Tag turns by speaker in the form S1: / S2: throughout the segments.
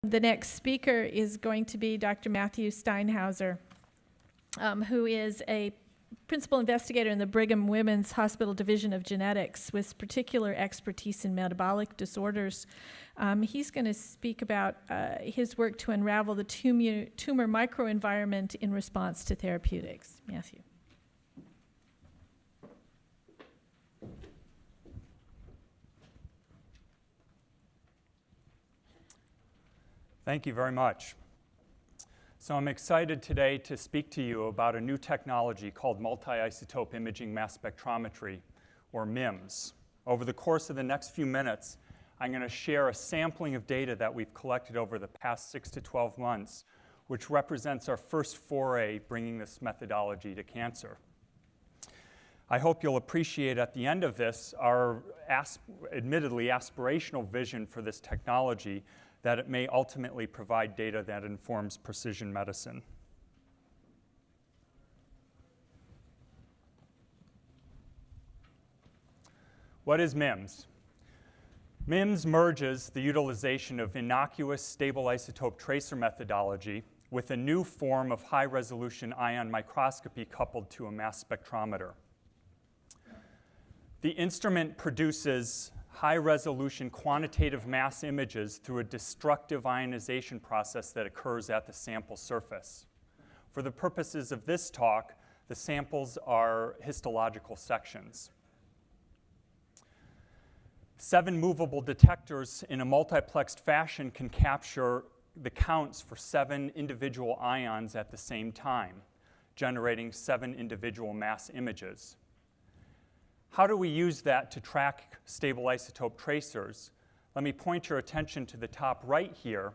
S1: The next speaker is going to be Dr. Matthew Steinhauser, who is a principal investigator in the Brigham Women's Hospital Division of Genetics with particular expertise in metabolic disorders. He's going to speak about his work to unravel the tumor microenvironment in response to therapeutics. Matthew.
S2: Thank you very much. So I'm excited today to speak to you about a new technology called multi-isotope imaging mass spectrometry, or MIMS. Over the course of the next few minutes, I'm going to share a sampling of data that we've collected over the past 6 to 12 months, which represents our first foray bringing this methodology to cancer. I hope you'll appreciate at the end of this our admittedly aspirational vision for this technology, that it may ultimately provide data that informs precision medicine. What is MIMS? MIMS merges the utilization of innocuous stable isotope tracer methodology with a new form of high-resolution ion microscopy coupled to a mass spectrometer. The instrument produces high-resolution quantitative mass images through a destructive ionization process that occurs at the sample surface. For the purposes of this talk, the samples are histological sections. 7 movable detectors in a multiplexed fashion can capture the counts for 7 individual ions at the same time, generating 7 individual mass images. How do we use that to track stable isotope tracers? Let me point your attention to the top right here,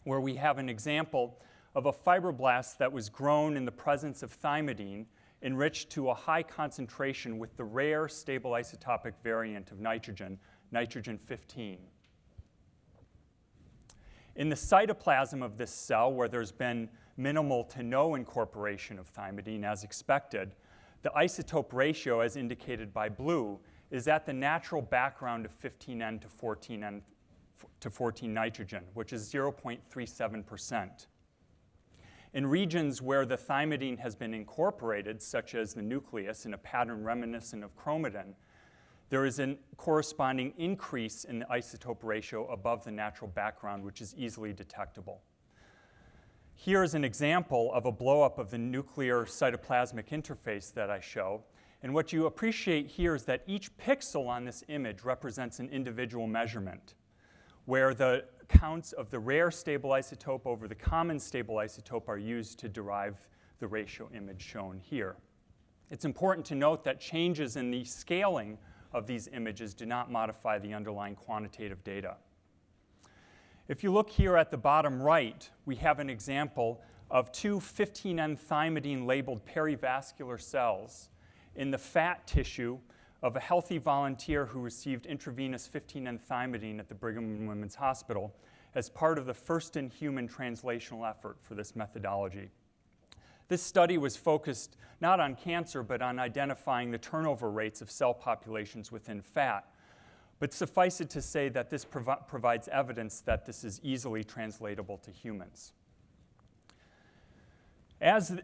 S2: where we have an example of a fibroblast that was grown in the presence of thymidine, enriched to a high concentration with the rare stable isotopic variant of nitrogen, nitrogen-15. In the cytoplasm of this cell, where there's been minimal to no incorporation of thymidine as expected, the isotope ratio, as indicated by blue, is at the natural background of 15N to 14N to 14 nitrogen, which is 0.37%. In regions where the thymidine has been incorporated, such as the nucleus in a pattern reminiscent of chromatin, there is a corresponding increase in the isotope ratio above the natural background, which is easily detectable. Here is an example of a blowup of the nuclear cytoplasmic interface that I show. And what you appreciate here is that each pixel on this image represents an individual measurement, where the counts of the rare stable isotope over the common stable isotope are used to derive the ratio image shown here. It's important to note that changes in the scaling of these images do not modify the underlying quantitative data. If you look here at the bottom right, we have an example of 2 15N thymidine labeled perivascular cells in the fat tissue of a healthy volunteer who received intravenous 15N thymidine at the Brigham Women's Hospital as part of the first-in-human translational effort for this methodology. This study was focused not on cancer, but on identifying the turnover rates of cell populations within fat. But suffice it to say that this provides evidence that this is easily translatable to humans. As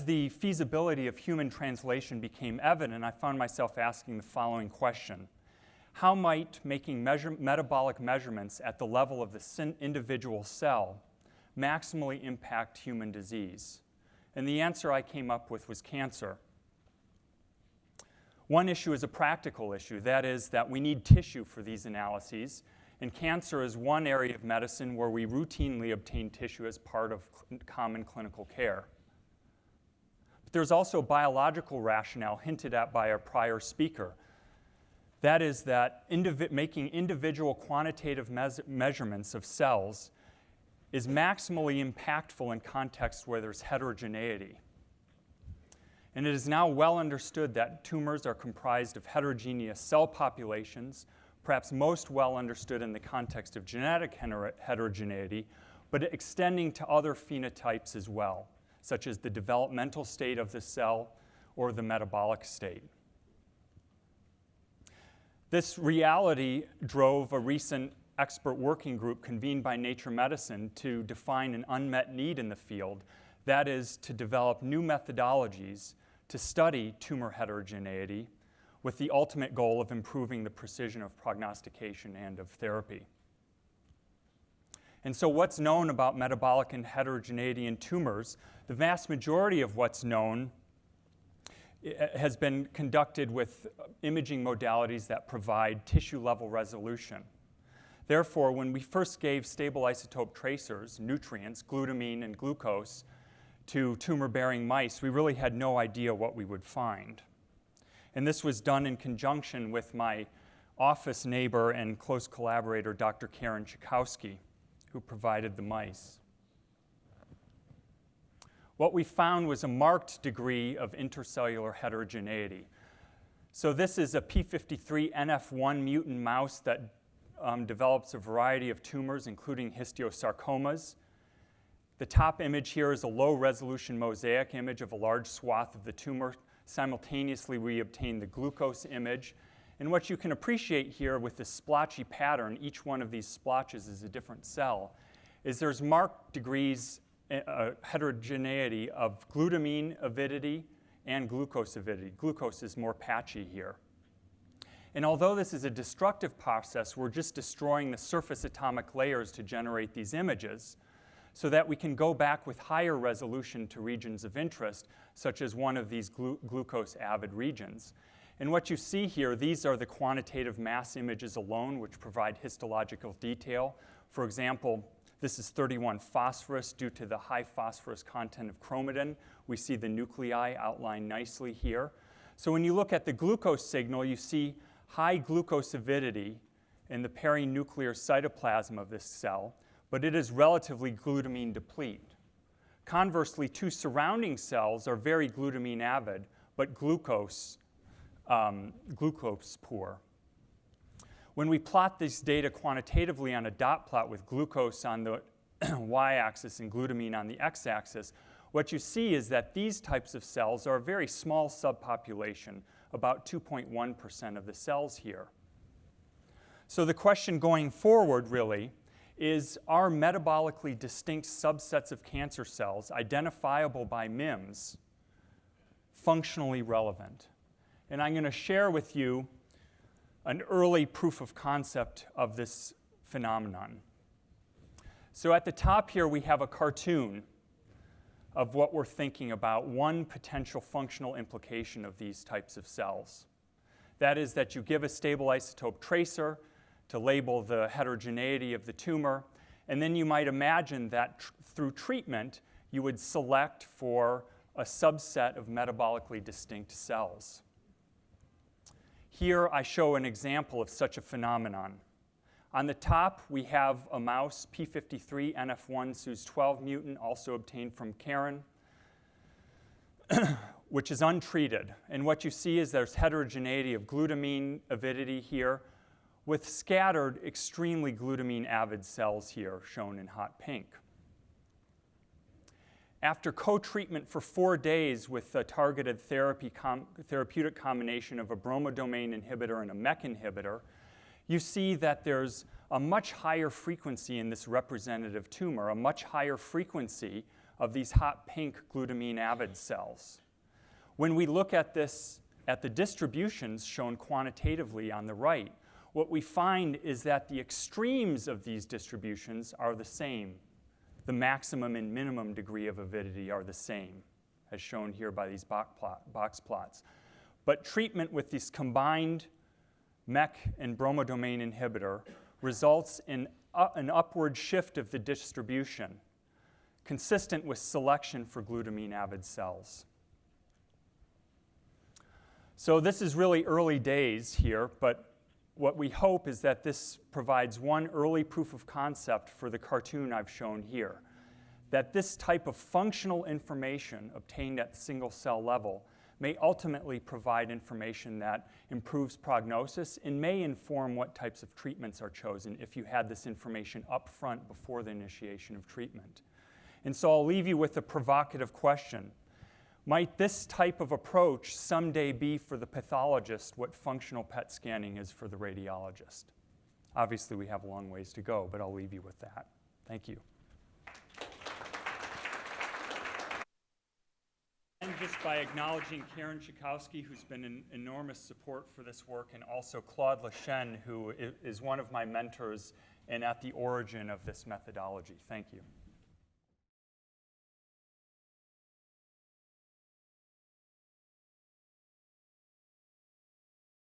S2: the feasibility of human translation became evident, I found myself asking the following question. How might making metabolic measurements at the level of the individual cell maximally impact human disease? And the answer I came up with was cancer. One issue is a practical issue. That is that we need tissue for these analyses. And cancer is one area of medicine where we routinely obtain tissue as part of common clinical care. But there's also biological rationale hinted at by our prior speaker. That is that making individual quantitative measurements of cells is maximally impactful in contexts where there's heterogeneity. And it is now well understood that tumors are comprised of heterogeneous cell populations, perhaps most well understood in the context of genetic heterogeneity, but extending to other phenotypes as well, such as the developmental state of the cell or the metabolic state. This reality drove a recent expert working group convened by Nature Medicine to define an unmet need in the field, that is, to develop new methodologies to study tumor heterogeneity with the ultimate goal of improving the precision of prognostication and of therapy. And so what's known about metabolic and heterogeneity in tumors? The vast majority of what's known has been conducted with imaging modalities that provide tissue-level resolution. Therefore, when we first gave stable isotope tracers, nutrients, glutamine and glucose, to tumor-bearing mice, we really had no idea what we would find. And this was done in conjunction with my office neighbor and close collaborator, Dr. Karen Chakowski, who provided the mice. What we found was a marked degree of intercellular heterogeneity. So this is a p53 NF1 mutant mouse that develops a variety of tumors, including histiosarcomas. The top image here is a low-resolution mosaic image of a large swath of the tumor. Simultaneously, we obtain the glucose image. And what you can appreciate here with this splotchy pattern, each one of these splotches is a different cell, is there's marked degrees heterogeneity of glutamine avidity and glucose avidity. Glucose is more patchy here. And although this is a destructive process, we're just destroying the surface atomic layers to generate these images so that we can go back with higher resolution to regions of interest, such as one of these glucose-avid regions. And what you see here, these are the quantitative mass images alone, which provide histological detail. For example, this is 31-phosphorus due to the high phosphorus content of chromatin. We see the nuclei outlined nicely here. So when you look at the glucose signal, you see high glucose avidity in the perinuclear cytoplasm of this cell, but it is relatively glutamine deplete. Conversely, two surrounding cells are very glutamine avid, but glucose poor. When we plot this data quantitatively on a dot plot with glucose on the y-axis and glutamine on the x-axis, what you see is that these types of cells are a very small subpopulation, about 2.1% of the cells here. So the question going forward really is, are metabolically distinct subsets of cancer cells identifiable by MIMS functionally relevant? And I'm going to share with you an early proof of concept of this phenomenon. So at the top here we have a cartoon of what we're thinking about, one potential functional implication of these types of cells. That is that you give a stable isotope tracer to label the heterogeneity of the tumor, and then you might imagine that through treatment you would select for a subset of metabolically distinct cells. Here I show an example of such a phenomenon. On the top we have a mouse, p53 NF1 SUS12 mutant, also obtained from Karen, which is untreated. And what you see is there's heterogeneity of glutamine avidity here, with scattered extremely glutamine avid cells here, shown in hot pink. After co-treatment for 4 days with a targeted therapeutic combination of a bromodomain inhibitor and a MEK inhibitor, you see that there's a much higher frequency in this representative tumor, a much higher frequency of these hot pink glutamine avid cells. When we look at this, at the distributions shown quantitatively on the right, what we find is that the extremes of these distributions are the same. The maximum and minimum degree of avidity are the same, as shown here by these box plots. But treatment with this combined MEK and bromodomain inhibitor results in an upward shift of the distribution, consistent with selection for glutamine-avid cells. So this is really early days here, but what we hope is that this provides one early proof of concept for the cartoon I've shown here, that this type of functional information obtained at the single cell level may ultimately provide information that improves prognosis and may inform what types of treatments are chosen if you had this information up front before the initiation of treatment. And so I'll leave you with a provocative question. Might this type of approach someday be for the pathologist what functional PET scanning is for the radiologist? Obviously, we have a long ways to go, but I'll leave you with that. Thank you. And just by acknowledging Karen Schakowsky, who's been an enormous support for this work, and also Claude Lechen, who is one of my mentors and at the origin of this methodology. Thank you.